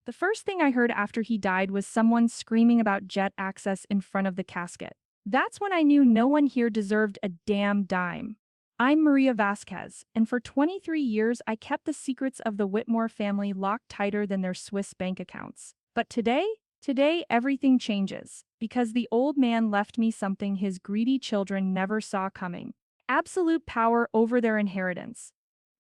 The first thing I heard after he died was someone screaming about jet access in front of the casket. That's when I knew no one here deserved a damn dime. I'm Maria Vasquez, and for 23 years I kept the secrets of the Whitmore family locked tighter than their Swiss bank accounts. But today everything changes, because the old man left me something his greedy children never saw coming. Absolute power over their inheritance.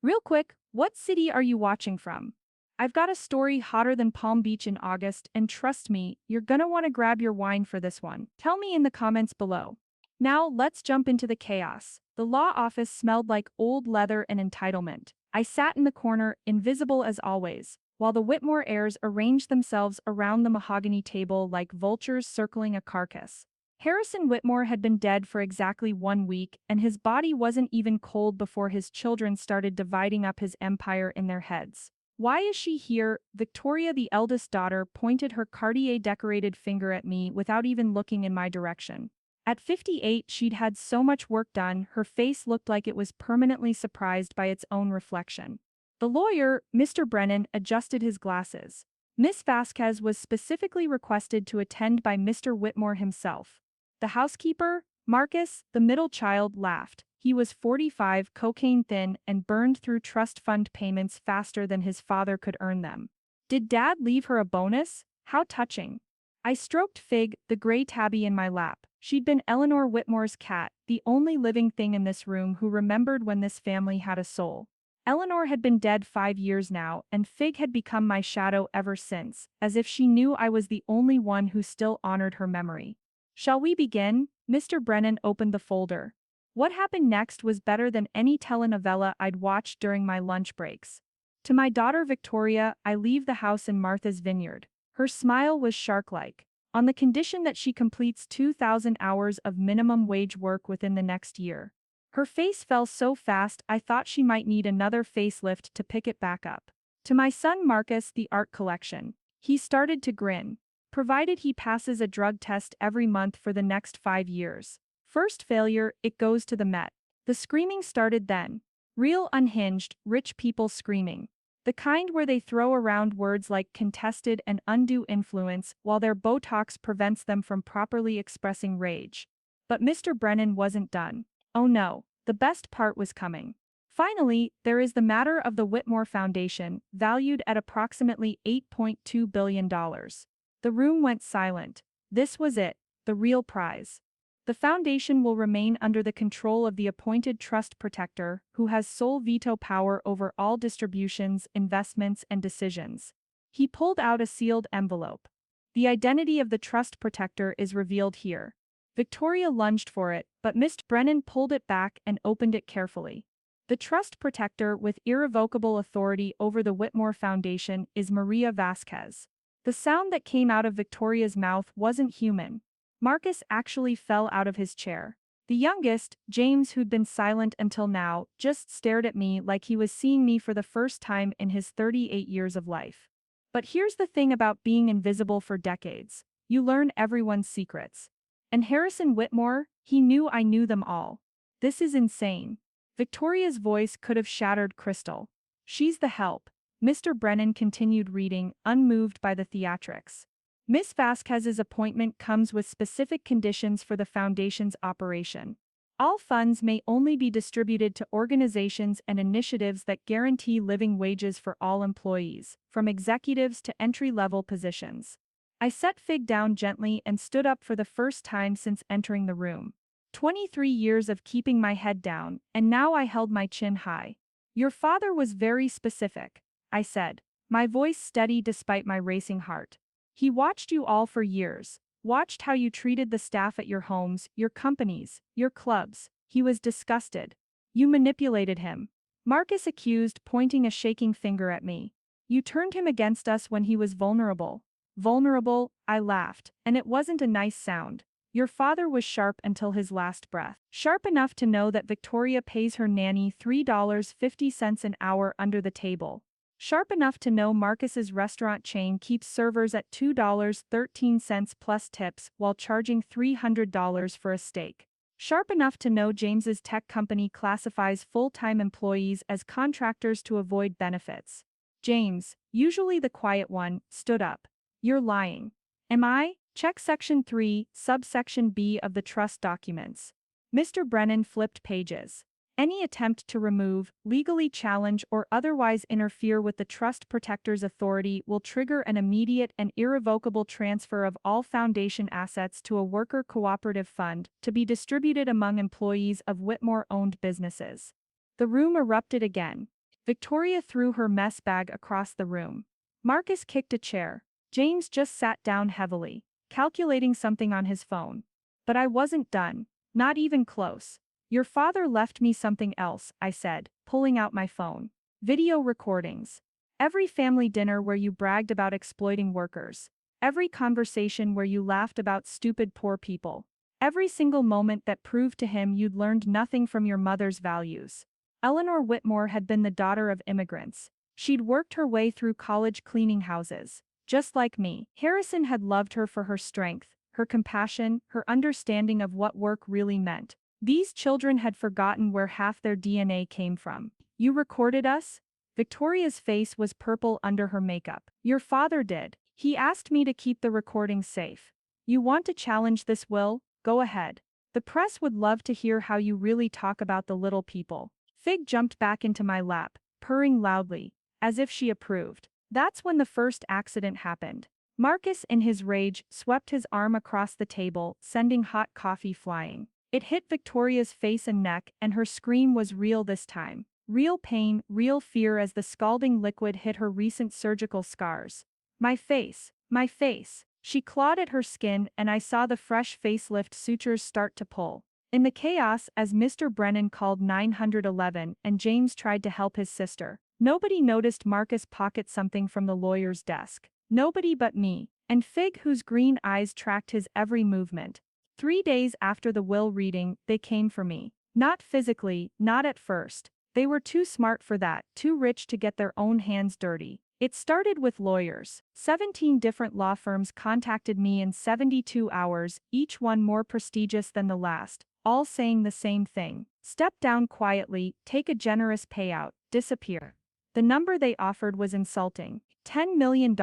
Real quick, what city are you watching from? I've got a story hotter than Palm Beach in August, and trust me, you're gonna want to grab your wine for this one. Tell me in the comments below. Now, let's jump into the chaos. The law office smelled like old leather and entitlement. I sat in the corner, invisible as always, while the Whitmore heirs arranged themselves around the mahogany table like vultures circling a carcass. Harrison Whitmore had been dead for exactly 1 week, and his body wasn't even cold before his children started dividing up his empire in their heads. "Why is she here?" Victoria, the eldest daughter, pointed her Cartier-decorated finger at me without even looking in my direction. At 58, she'd had so much work done, her face looked like it was permanently surprised by its own reflection. The lawyer, Mr. Brennan, adjusted his glasses. Miss Vasquez was specifically requested to attend by Mr. Whitmore himself. The housekeeper, Marcus, the middle child, laughed. He was 45, cocaine thin, and burned through trust fund payments faster than his father could earn them. Did Dad leave her a bonus? How touching. I stroked Fig, the gray tabby, in my lap. She'd been Eleanor Whitmore's cat, the only living thing in this room who remembered when this family had a soul. Eleanor had been dead 5 years now, and Fig had become my shadow ever since, as if she knew I was the only one who still honored her memory. "Shall we begin?" Mr. Brennan opened the folder. What happened next was better than any telenovela I'd watched during my lunch breaks. To my daughter Victoria, I leave the house in Martha's Vineyard. Her smile was shark-like. On the condition that she completes 2,000 hours of minimum wage work within the next year. Her face fell so fast I thought she might need another facelift to pick it back up. To my son Marcus, the art collection. He started to grin. Provided he passes a drug test every month for the next 5 years. First failure, it goes to the Met. The screaming started then. Real unhinged, rich people screaming. The kind where they throw around words like contested and undue influence while their Botox prevents them from properly expressing rage. But Mr. Brennan wasn't done. Oh no, the best part was coming. Finally, there is the matter of the Whitmore Foundation, valued at approximately $8.2 billion. The room went silent. This was it, the real prize. The foundation will remain under the control of the appointed trust protector, who has sole veto power over all distributions, investments, and decisions. He pulled out a sealed envelope. The identity of the trust protector is revealed here. Victoria lunged for it, but Mr. Brennan pulled it back and opened it carefully. The trust protector with irrevocable authority over the Whitmore Foundation is Maria Vasquez. The sound that came out of Victoria's mouth wasn't human. Marcus actually fell out of his chair. The youngest, James, who'd been silent until now, just stared at me like he was seeing me for the first time in his 38 years of life. But here's the thing about being invisible for decades. You learn everyone's secrets. And Harrison Whitmore, he knew I knew them all. This is insane. Victoria's voice could have shattered crystal. "She's the help." Mr. Brennan continued reading, unmoved by the theatrics. "Miss Vasquez's appointment comes with specific conditions for the foundation's operation. All funds may only be distributed to organizations and initiatives that guarantee living wages for all employees, from executives to entry-level positions." I set Fig down gently and stood up for the first time since entering the room. 23 years of keeping my head down, and now I held my chin high. "Your father was very specific," I said, my voice steady despite my racing heart. "He watched you all for years, watched how you treated the staff at your homes, your companies, your clubs. He was disgusted. You manipulated him." Marcus accused, pointing a shaking finger at me. "You turned him against us when he was vulnerable." "Vulnerable," I laughed, and it wasn't a nice sound. "Your father was sharp until his last breath. Sharp enough to know that Victoria pays her nanny $3.50 an hour under the table. Sharp enough to know Marcus's restaurant chain keeps servers at $2.13 plus tips while charging $300 for a steak. Sharp enough to know James's tech company classifies full-time employees as contractors to avoid benefits. James, usually the quiet one, stood up. You're lying. Am I? Check Section 3, subsection B of the trust documents. Mr. Brennan flipped pages. Any attempt to remove, legally challenge, or otherwise interfere with the trust protector's authority will trigger an immediate and irrevocable transfer of all foundation assets to a worker cooperative fund to be distributed among employees of Whitmore-owned businesses. The room erupted again. Victoria threw her mess bag across the room. Marcus kicked a chair. James just sat down heavily, calculating something on his phone. But I wasn't done. Not even close. Your father left me something else, I said, pulling out my phone. Video recordings. Every family dinner where you bragged about exploiting workers. Every conversation where you laughed about stupid poor people. Every single moment that proved to him you'd learned nothing from your mother's values. Eleanor Whitmore had been the daughter of immigrants. She'd worked her way through college cleaning houses. Just like me, Harrison had loved her for her strength, her compassion, her understanding of what work really meant. These children had forgotten where half their DNA came from. You recorded us? Victoria's face was purple under her makeup. Your father did. He asked me to keep the recordings safe. You want to challenge this will? Go ahead. The press would love to hear how you really talk about the little people. Fig jumped back into my lap, purring loudly, as if she approved. That's when the first accident happened. Marcus, in his rage, swept his arm across the table, sending hot coffee flying. It hit Victoria's face and neck, and her scream was real this time. Real pain, real fear as the scalding liquid hit her recent surgical scars. My face. My face. She clawed at her skin, and I saw the fresh facelift sutures start to pull. In the chaos, as Mr. Brennan called 911 and James tried to help his sister, nobody noticed Marcus pocket something from the lawyer's desk. Nobody but me, and Fig, whose green eyes tracked his every movement. 3 days after the will reading, they came for me. Not physically, not at first. They were too smart for that, too rich to get their own hands dirty. It started with lawyers. 17 different law firms contacted me in 72 hours, each one more prestigious than the last, all saying the same thing. Step down quietly, take a generous payout, disappear. The number they offered was insulting. $10 million.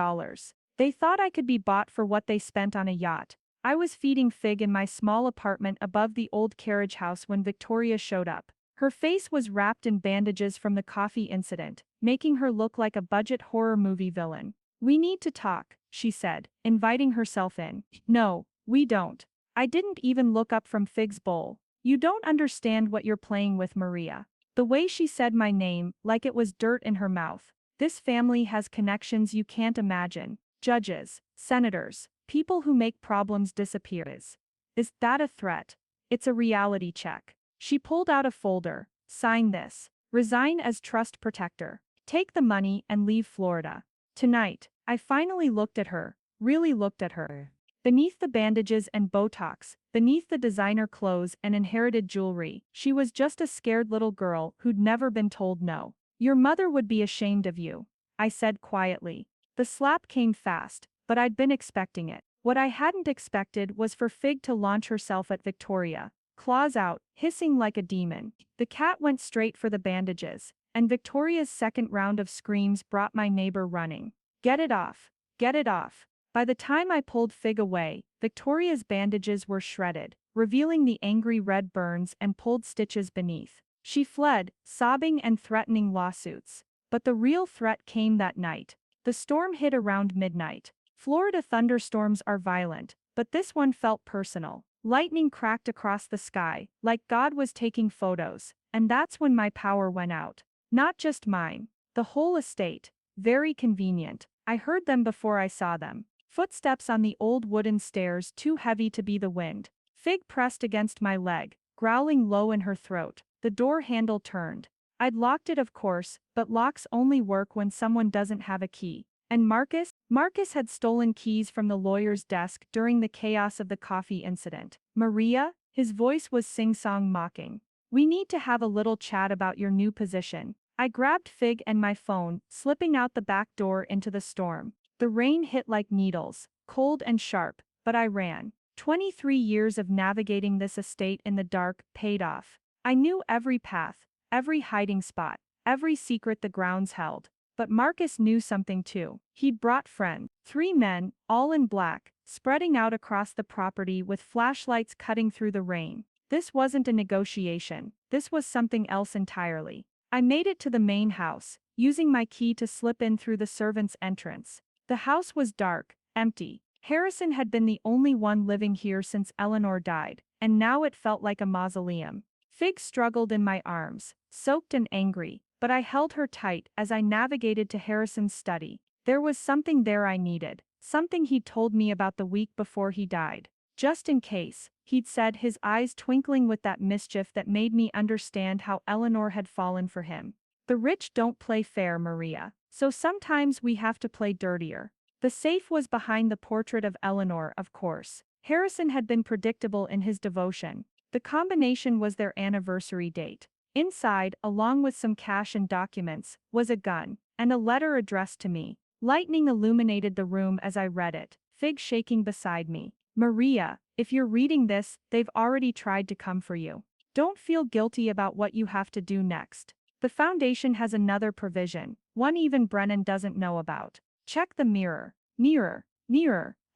They thought I could be bought for what they spent on a yacht. I was feeding Fig in my small apartment above the old carriage house when Victoria showed up. Her face was wrapped in bandages from the coffee incident, making her look like a budget horror movie villain. We need to talk, she said, inviting herself in. No, we don't. I didn't even look up from Fig's bowl. You don't understand what you're playing with, Maria. The way she said my name, like it was dirt in her mouth. This family has connections you can't imagine. Judges, senators, people who make problems disappear. Is that a threat? It's a reality check. She pulled out a folder. Sign this. Resign as trust protector. Take the money and leave Florida. Tonight, I finally looked at her, really looked at her. Beneath the bandages and Botox, beneath the designer clothes and inherited jewelry, she was just a scared little girl who'd never been told no. Your mother would be ashamed of you, I said quietly. The slap came fast, but I'd been expecting it. What I hadn't expected was for Fig to launch herself at Victoria, claws out, hissing like a demon. The cat went straight for the bandages, and Victoria's second round of screams brought my neighbor running. Get it off. Get it off. By the time I pulled Fig away, Victoria's bandages were shredded, revealing the angry red burns and pulled stitches beneath. She fled, sobbing and threatening lawsuits. But the real threat came that night. The storm hit around midnight. Florida thunderstorms are violent, but this one felt personal. Lightning cracked across the sky, like God was taking photos, and that's when my power went out. Not just mine. The whole estate. Very convenient. I heard them before I saw them. Footsteps on the old wooden stairs too heavy to be the wind. Fig pressed against my leg, growling low in her throat. The door handle turned. I'd locked it, of course, but locks only work when someone doesn't have a key. And Marcus? Marcus had stolen keys from the lawyer's desk during the chaos of the coffee incident. Maria? His voice was sing-song mocking. We need to have a little chat about your new position. I grabbed Fig and my phone, slipping out the back door into the storm. The rain hit like needles, cold and sharp, but I ran. 23 years of navigating this estate in the dark paid off. I knew every path, every hiding spot, every secret the grounds held. But Marcus knew something too. He'd brought friends. 3 men, all in black, spreading out across the property with flashlights cutting through the rain. This wasn't a negotiation. This was something else entirely. I made it to the main house, using my key to slip in through the servants' entrance. The house was dark, empty. Harrison had been the only one living here since Eleanor died, and now it felt like a mausoleum. Fig struggled in my arms, soaked and angry, but I held her tight as I navigated to Harrison's study. There was something there I needed, something he'd told me about the week before he died. Just in case, he'd said, his eyes twinkling with that mischief that made me understand how Eleanor had fallen for him. The rich don't play fair, Maria, so sometimes we have to play dirtier. The safe was behind the portrait of Eleanor, of course. Harrison had been predictable in his devotion. The combination was their anniversary date. Inside, along with some cash and documents, was a gun, and a letter addressed to me. Lightning illuminated the room as I read it, Fig shaking beside me. Maria, if you're reading this, they've already tried to come for you. Don't feel guilty about what you have to do next. The foundation has another provision, one even Brennan doesn't know about. Check the mirror. Mirror.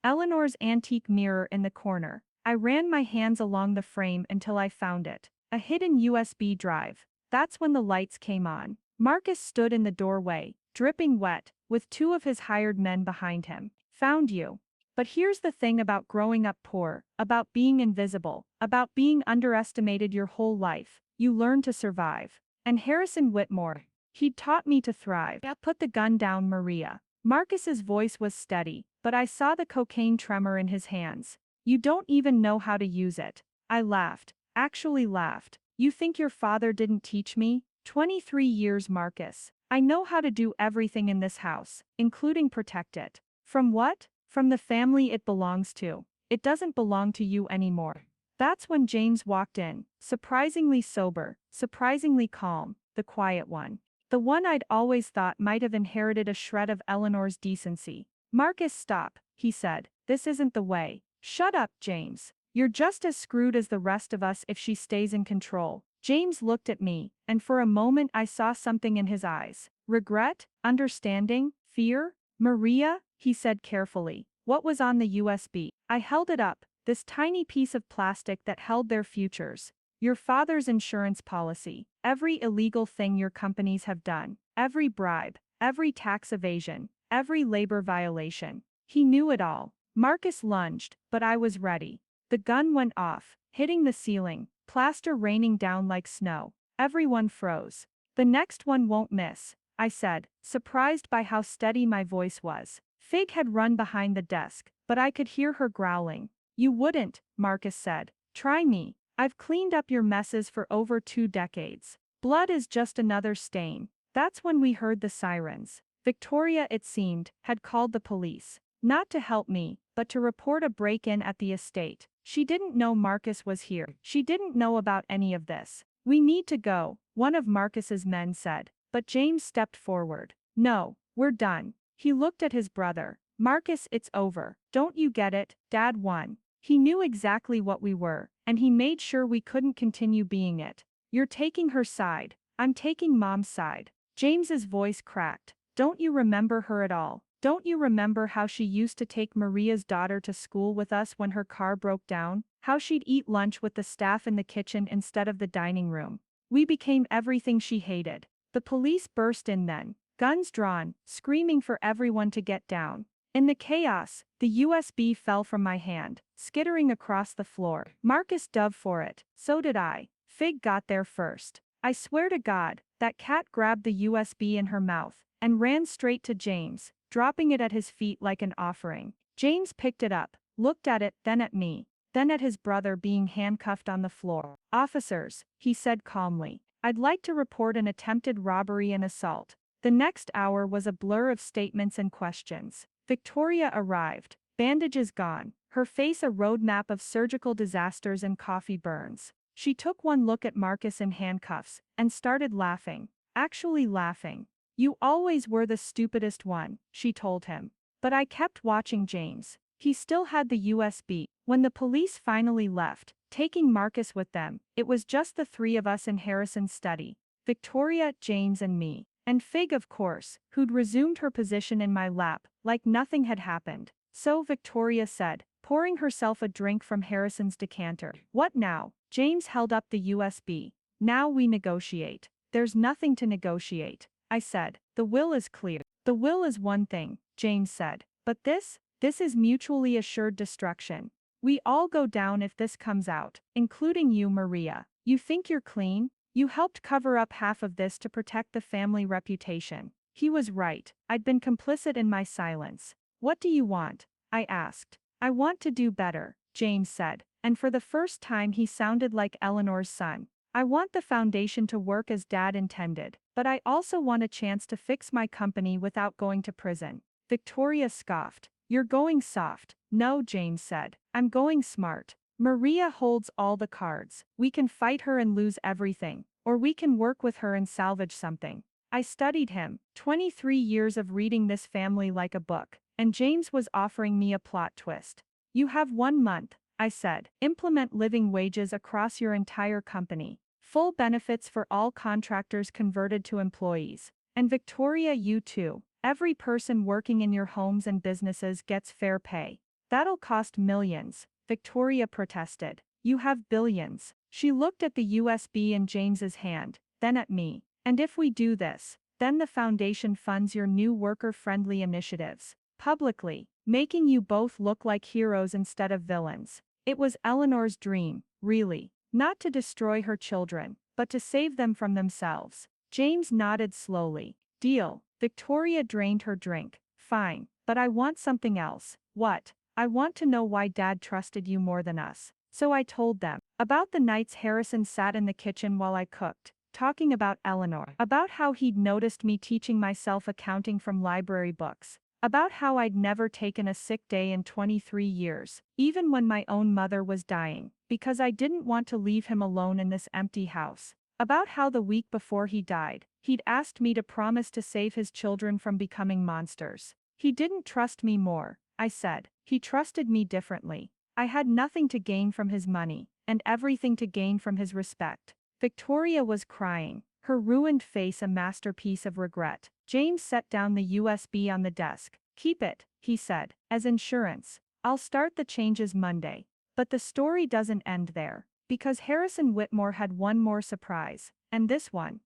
Eleanor's antique mirror in the corner. I ran my hands along the frame until I found it. A hidden USB drive. That's when the lights came on. Marcus stood in the doorway, dripping wet, with 2 of his hired men behind him. Found you. But here's the thing about growing up poor, about being invisible, about being underestimated your whole life. You learn to survive. And Harrison Whitmore, he'd taught me to thrive. Put the gun down, Maria. Marcus's voice was steady, but I saw the cocaine tremor in his hands. You don't even know how to use it. I laughed. Actually laughed. You think your father didn't teach me? 23 years, Marcus. I know how to do everything in this house, including protect it. From what? From the family it belongs to. It doesn't belong to you anymore. That's when James walked in, surprisingly sober, surprisingly calm, the quiet one. The one I'd always thought might have inherited a shred of Eleanor's decency. Marcus, stop, he said. This isn't the way. Shut up, James. You're just as screwed as the rest of us if she stays in control. James looked at me, and for a moment I saw something in his eyes. Regret? Understanding? Fear? Maria, he said carefully. What was on the USB? I held it up, this tiny piece of plastic that held their futures. Your father's insurance policy, every illegal thing your companies have done, every bribe, every tax evasion, every labor violation. He knew it all. Marcus lunged, but I was ready. The gun went off, hitting the ceiling, plaster raining down like snow. Everyone froze. The next one won't miss, I said, surprised by how steady my voice was. Fig had run behind the desk, but I could hear her growling. You wouldn't, Marcus said. Try me. I've cleaned up your messes for over 2 decades. Blood is just another stain. That's when we heard the sirens. Victoria, it seemed, had called the police. Not to help me, but to report a break-in at the estate. She didn't know Marcus was here. She didn't know about any of this. We need to go, one of Marcus's men said. But James stepped forward. No, we're done. He looked at his brother. Marcus, it's over. Don't you get it? Dad won. He knew exactly what we were, and he made sure we couldn't continue being it. You're taking her side. I'm taking Mom's side. James's voice cracked. Don't you remember her at all? Don't you remember how she used to take Maria's daughter to school with us when her car broke down? How she'd eat lunch with the staff in the kitchen instead of the dining room? We became everything she hated. The police burst in then, guns drawn, screaming for everyone to get down. In the chaos, the USB fell from my hand, skittering across the floor. Marcus dove for it. So did I. Fig got there first. I swear to God, that cat grabbed the USB in her mouth and ran straight to James, dropping it at his feet like an offering. James picked it up, looked at it, then at me, then at his brother being handcuffed on the floor. Officers, he said calmly, I'd like to report an attempted robbery and assault. The next hour was a blur of statements and questions. Victoria arrived, bandages gone, her face a roadmap of surgical disasters and coffee burns. She took one look at Marcus in handcuffs and started laughing. Actually laughing. You always were the stupidest one, she told him. But I kept watching James. He still had the USB. When the police finally left, taking Marcus with them, it was just the 3 of us in Harrison's study. Victoria, James and me. And Fig, of course, who'd resumed her position in my lap, like nothing had happened. So Victoria said, pouring herself a drink from Harrison's decanter. What now? James held up the USB. Now we negotiate. There's nothing to negotiate, I said. The will is clear. The will is one thing, James said. But this is mutually assured destruction. We all go down if this comes out, including you, Maria. You think you're clean? You helped cover up half of this to protect the family reputation. He was right. I'd been complicit in my silence. What do you want? I asked. I want to do better, James said, and for the first time he sounded like Eleanor's son. I want the foundation to work as Dad intended, but I also want a chance to fix my company without going to prison. Victoria scoffed. You're going soft. No, James said. I'm going smart. Maria holds all the cards. We can fight her and lose everything, or we can work with her and salvage something. I studied him, 23 years of reading this family like a book, and James was offering me a plot twist. You have 1 month, I said. Implement living wages across your entire company. Full benefits for all contractors converted to employees. And Victoria, you too. Every person working in your homes and businesses gets fair pay. That'll cost millions, Victoria protested. You have billions. She looked at the USB in James's hand, then at me. And if we do this, then the foundation funds your new worker-friendly initiatives. Publicly, making you both look like heroes instead of villains. It was Eleanor's dream, really. Not to destroy her children, but to save them from themselves. James nodded slowly. Deal. Victoria drained her drink. Fine, but I want something else. What? I want to know why Dad trusted you more than us. So I told them. About the nights Harrison sat in the kitchen while I cooked, talking about Eleanor. About how he'd noticed me teaching myself accounting from library books. About how I'd never taken a sick day in 23 years, even when my own mother was dying, because I didn't want to leave him alone in this empty house. About how the week before he died, he'd asked me to promise to save his children from becoming monsters. He didn't trust me more, I said. He trusted me differently. I had nothing to gain from his money, and everything to gain from his respect. Victoria was crying, her ruined face a masterpiece of regret. James set down the USB on the desk. Keep it, he said, as insurance. I'll start the changes Monday. But the story doesn't end there. Because Harrison Whitmore had one more surprise, and this one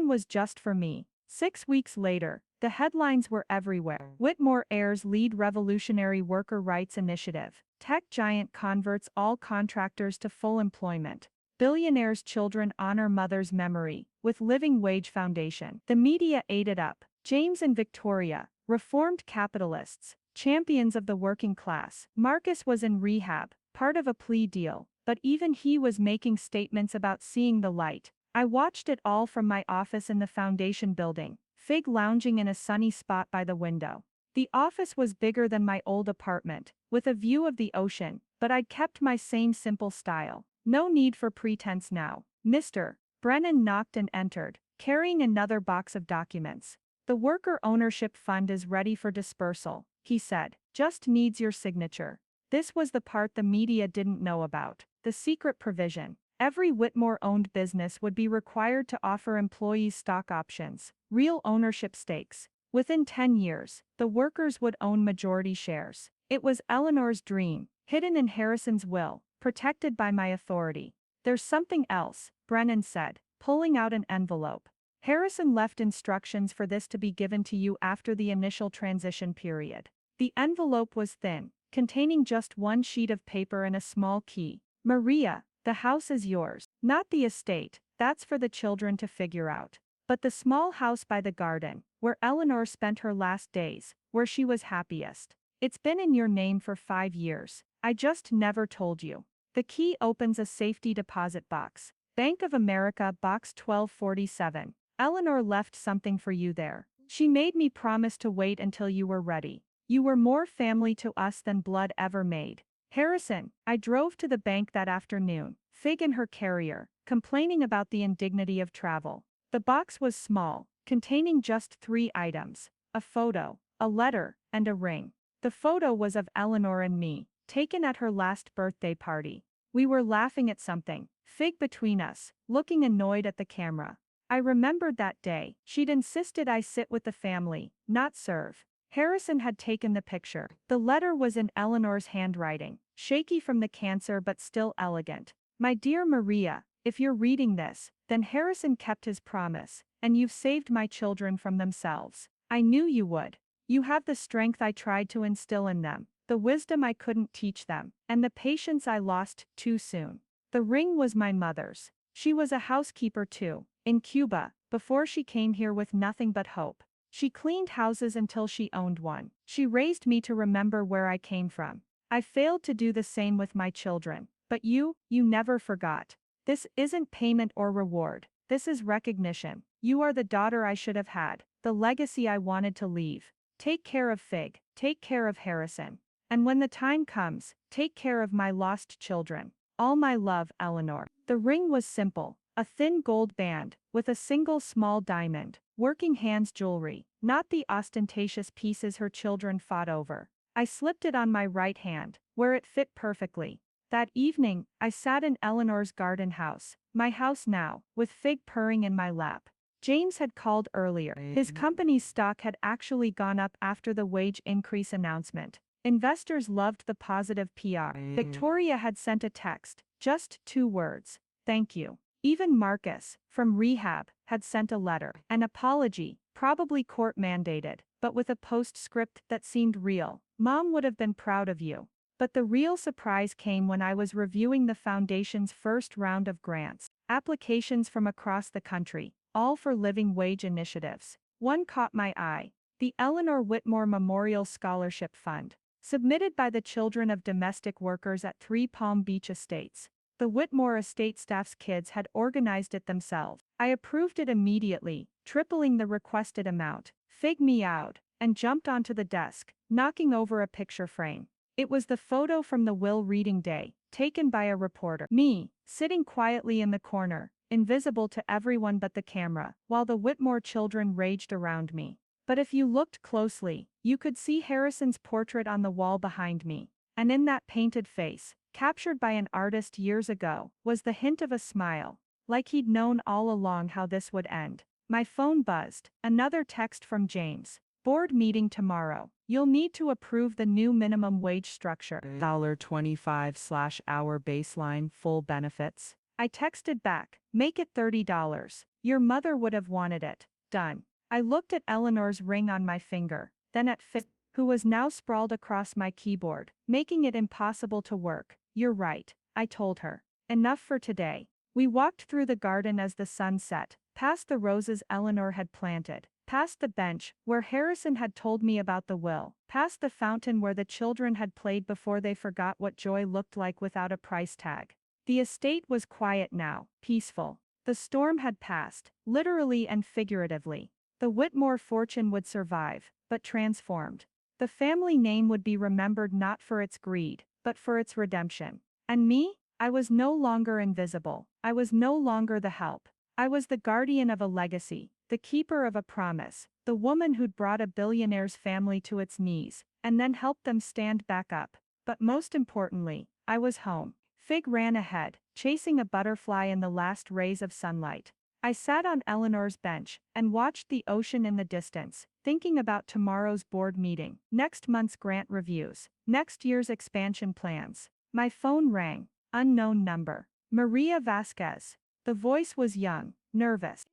was just for me. 6 weeks later, the headlines were everywhere. Whitmore heirs lead revolutionary worker rights initiative. Tech giant converts all contractors to full employment. Billionaire's children honor mother's memory, with living wage foundation. The media ate it up. James and Victoria, reformed capitalists, champions of the working class. Marcus was in rehab, part of a plea deal. But even he was making statements about seeing the light. I watched it all from my office in the foundation building, Fig lounging in a sunny spot by the window. The office was bigger than my old apartment, with a view of the ocean, but I'd kept my same simple style. No need for pretense now. Mr. Brennan knocked and entered, carrying another box of documents. The worker ownership fund is ready for dispersal, he said. Just needs your signature. This was the part the media didn't know about. The secret provision. Every Whitmore-owned business would be required to offer employees stock options, real ownership stakes. Within 10 years, the workers would own majority shares. It was Eleanor's dream, hidden in Harrison's will, protected by my authority. There's something else, Brennan said, pulling out an envelope. Harrison left instructions for this to be given to you after the initial transition period. The envelope was thin, containing just one sheet of paper and a small key. Maria, the house is yours. Not the estate, that's for the children to figure out. But the small house by the garden, where Eleanor spent her last days, where she was happiest. It's been in your name for 5 years. I just never told you. The key opens a safety deposit box. Bank of America, Box 1247. Eleanor left something for you there. She made me promise to wait until you were ready. You were more family to us than blood ever made. Harrison, I drove to the bank that afternoon, Fig in her carrier, complaining about the indignity of travel. The box was small, containing just 3 items: a photo, a letter, and a ring. The photo was of Eleanor and me, taken at her last birthday party. We were laughing at something, Fig between us, looking annoyed at the camera. I remembered that day. She'd insisted I sit with the family, not serve. Harrison had taken the picture. The letter was in Eleanor's handwriting, shaky from the cancer but still elegant. My dear Maria, if you're reading this, then Harrison kept his promise, and you've saved my children from themselves. I knew you would. You have the strength I tried to instill in them, the wisdom I couldn't teach them, and the patience I lost too soon. The ring was my mother's. She was a housekeeper too, in Cuba, before she came here with nothing but hope. She cleaned houses until she owned one. She raised me to remember where I came from. I failed to do the same with my children. But you never forgot. This isn't payment or reward. This is recognition. You are the daughter I should have had, the legacy I wanted to leave. Take care of Fig. Take care of Harrison. And when the time comes, take care of my lost children. All my love, Eleanor. The ring was simple. A thin gold band, with a single small diamond. Working hands jewelry, not the ostentatious pieces her children fought over. I slipped it on my right hand, where it fit perfectly. That evening, I sat in Eleanor's garden house, my house now, with Fig purring in my lap. James had called earlier. His company's stock had actually gone up after the wage increase announcement. Investors loved the positive PR. Victoria had sent a text, just 2 words, thank you. Even Marcus, from rehab, had sent a letter, an apology, probably court-mandated, but with a postscript that seemed real. Mom would have been proud of you. But the real surprise came when I was reviewing the foundation's first round of grants, applications from across the country, all for living wage initiatives. One caught my eye, the Eleanor Whitmore Memorial Scholarship Fund, submitted by the children of domestic workers at 3 Palm Beach Estates. The Whitmore estate staff's kids had organized it themselves. I approved it immediately, tripling the requested amount. Fig me out, and jumped onto the desk, knocking over a picture frame. It was the photo from the will reading day, taken by a reporter. Me, sitting quietly in the corner, invisible to everyone but the camera, while the Whitmore children raged around me. But if you looked closely, you could see Harrison's portrait on the wall behind me. And in that painted face, captured by an artist years ago, was the hint of a smile, like he'd known all along how this would end. My phone buzzed, another text from James. Board meeting tomorrow. You'll need to approve the new minimum wage structure. $25/hour baseline full benefits. I texted back, make it $30. Your mother would have wanted it. Done. I looked at Eleanor's ring on my finger, then at Fig, who was now sprawled across my keyboard, making it impossible to work. You're right, I told her. Enough for today. We walked through the garden as the sun set, past the roses Eleanor had planted, past the bench where Harrison had told me about the will, past the fountain where the children had played before they forgot what joy looked like without a price tag. The estate was quiet now, peaceful. The storm had passed, literally and figuratively. The Whitmore fortune would survive, but transformed. The family name would be remembered not for its greed, but for its redemption. And me? I was no longer invisible. I was no longer the help. I was the guardian of a legacy, the keeper of a promise, the woman who'd brought a billionaire's family to its knees, and then helped them stand back up. But most importantly, I was home. Fig ran ahead, chasing a butterfly in the last rays of sunlight. I sat on Eleanor's bench and watched the ocean in the distance, thinking about tomorrow's board meeting, next month's grant reviews, next year's expansion plans. My phone rang. Unknown number. Maria Vasquez. The voice was young, nervous.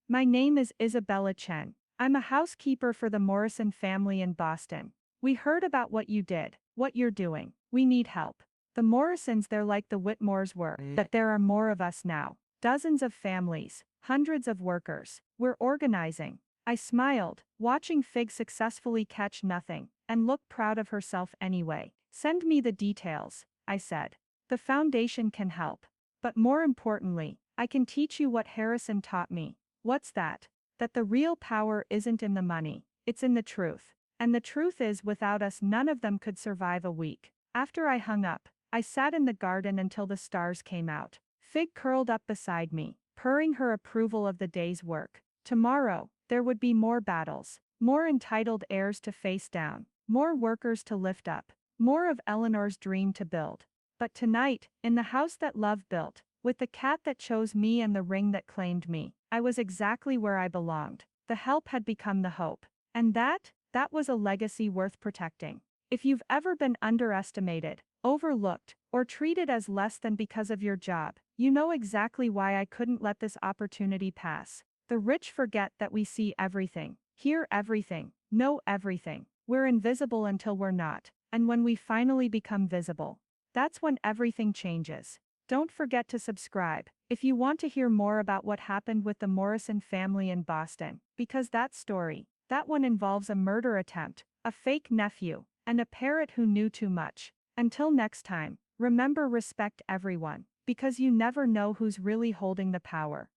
My name is Isabella Chen. I'm a housekeeper for the Morrison family in Boston. We heard about what you did, what you're doing. We need help. The Morrisons, they're like the Whitmores were, but there are more of us now. Dozens of families, hundreds of workers. We're organizing. I smiled, watching Fig successfully catch nothing, and look proud of herself anyway. Send me the details, I said. The foundation can help. But more importantly, I can teach you what Harrison taught me. What's that? That the real power isn't in the money, it's in the truth. And the truth is, without us, none of them could survive a week. After I hung up, I sat in the garden until the stars came out. Fig curled up beside me, purring her approval of the day's work. Tomorrow, there would be more battles, more entitled heirs to face down, more workers to lift up, more of Eleanor's dream to build. But tonight, in the house that love built, With the cat that chose me and the ring that claimed me, I was exactly where I belonged. The help had become the hope. And that was a legacy worth protecting. If you've ever been underestimated, overlooked, or treated as less than because of your job, you know exactly why I couldn't let this opportunity pass. The rich forget that we see everything, hear everything, know everything. We're invisible until we're not, and when we finally become visible, that's when everything changes. Don't forget to subscribe if you want to hear more about what happened with the Morrison family in Boston, because that one involves a murder attempt, a fake nephew, and a parrot who knew too much. Until next time, remember, respect everyone, because you never know who's really holding the power.